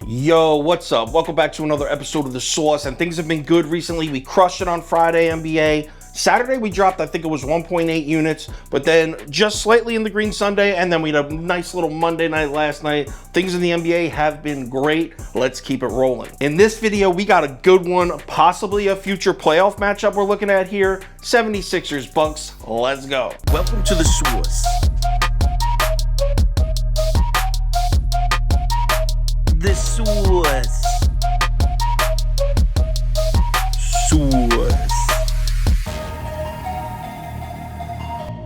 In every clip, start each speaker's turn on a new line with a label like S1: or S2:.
S1: Yo, what's up? Welcome back to another episode of The Sauce, and things have been good recently. We crushed it on Friday, NBA. Saturday, we dropped, I think it was 1.8 units, but then just slightly in the green Sunday, and then we had a nice little Monday night last night. Things in the NBA have been great. Let's keep it rolling. In this video, we got a good one, possibly a future playoff matchup we're looking at here. 76ers Bucks, let's go.
S2: Welcome to The Sauce. The Sauce. Sauce.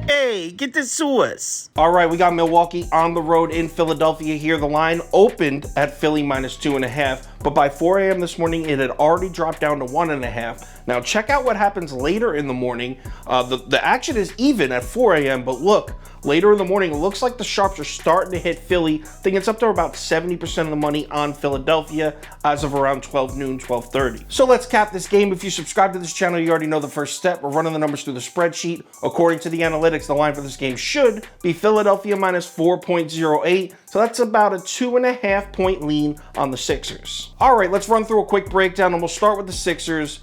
S2: Hey, get the sauce.
S1: All right, we got Milwaukee on the road in Philadelphia here. The line opened at Philly -2.5, but by 4 a.m. this morning, it had already dropped down to 1.5. Now, check out what happens later in the morning. The action is even at 4 a.m., but look, later in the morning, it looks like the sharps are starting to hit Philly. I think it's up to about 70% of the money on Philadelphia as of around 12 noon, 12:30. So let's cap this game. If you subscribe to this channel, you already know the first step. We're running the numbers through the spreadsheet. According to the analytics, the line for this game should be Philadelphia -4.08. So that's about a 2.5 point lean on the Sixers. All right, let's run through a quick breakdown, and we'll start with the Sixers.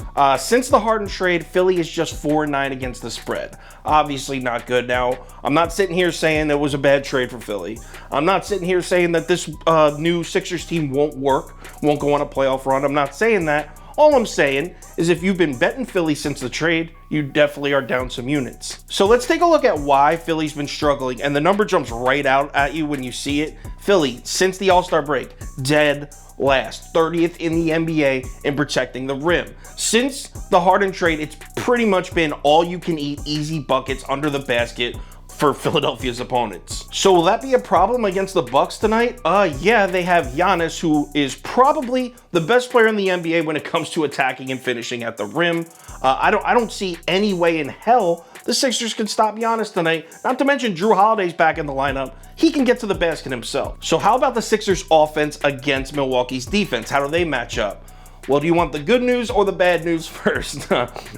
S1: Since the Harden trade, Philly is just 4-9 against the spread. Obviously not good. Now, I'm not sitting here saying it was a bad trade for Philly. I'm not sitting here saying that this new Sixers team won't work, won't go on a playoff run. I'm not saying that. All I'm saying is if you've been betting Philly since the trade, you definitely are down some units. So let's take a look at why Philly's been struggling, and the number jumps right out at you when you see it. Philly, since the All-Star break, dead last, 30th in the NBA in protecting the rim. Since the Harden trade, it's pretty much been all you can eat, easy buckets under the basket for Philadelphia's opponents. So will that be a problem against the Bucks tonight? Yeah, they have Giannis, who is probably the best player in the NBA when it comes to attacking and finishing at the rim. I don't see any way in hell the Sixers can stop Giannis tonight. Not to mention Drew Holiday's back in the lineup. He can get to the basket himself. So how about the Sixers offense against Milwaukee's defense? How do they match up? Well, do you want the good news or the bad news first?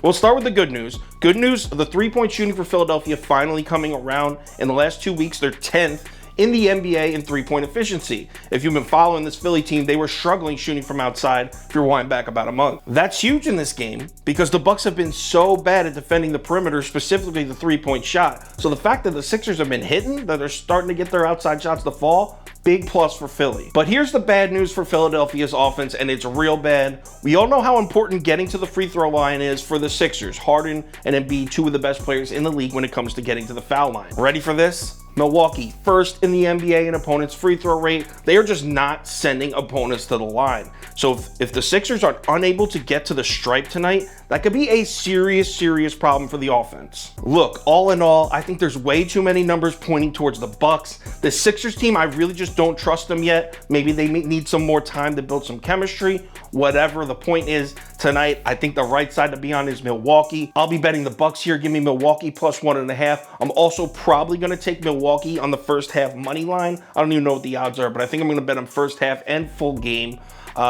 S1: We'll start with the good news. Good news, the three-point shooting for Philadelphia finally coming around. In the last 2 weeks, they're 10th in the NBA in three-point efficiency. If you've been following this Philly team, they were struggling shooting from outside if you're winding back about a month. That's huge in this game because the Bucks have been so bad at defending the perimeter, specifically the three-point shot. So the fact that the Sixers have been hitting, that they're starting to get their outside shots to fall, big plus for Philly. But here's the bad news for Philadelphia's offense, and it's real bad. We all know how important getting to the free throw line is for the Sixers. Harden and Embiid, two of the best players in the league when it comes to getting to the foul line. Ready for this? Milwaukee, first in the NBA in opponents' free throw rate. They are just not sending opponents to the line. So if the Sixers are unable to get to the stripe tonight, that could be a serious problem for the offense. Look, all in all, I think there's way too many numbers pointing towards the Bucks. The Sixers team, I really just don't trust them yet. Maybe they need some more time to build some chemistry. Whatever, the point is, tonight, I think the right side to be on is Milwaukee. I'll be betting the Bucks here. Give me Milwaukee +1.5. I'm also probably going to take Milwaukee on the first half money line. I don't even know what the odds are, but I think I'm going to bet them first half and full game.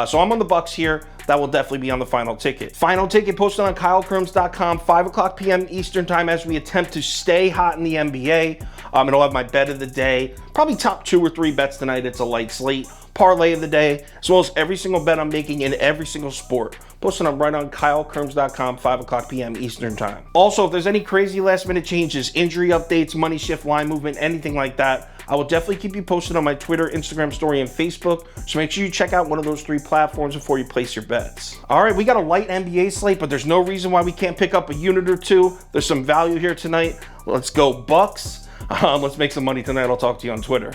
S1: So I'm on the Bucks here. That will definitely be on the final ticket. Final ticket posted on KyleKirms.com, 5 o'clock p.m. Eastern time as we attempt to stay hot in the NBA. And I'll have my bet of the day. Probably top 2 or 3 bets tonight. It's a light slate. Parlay of the day, as well as every single bet I'm making in every single sport. Posting them right on KyleKirms.com, 5 o'clock p.m. Eastern time. Also, if there's any crazy last minute changes, injury updates, money shift, line movement, anything like that, I will definitely keep you posted on my Twitter, Instagram story, and Facebook. So make sure you check out one of those 3 platforms before you place your bets. All right, we got a light NBA slate, but there's no reason why we can't pick up a unit or two. There's some value here tonight. Let's go Bucks. Let's make some money tonight. I'll talk to you on Twitter.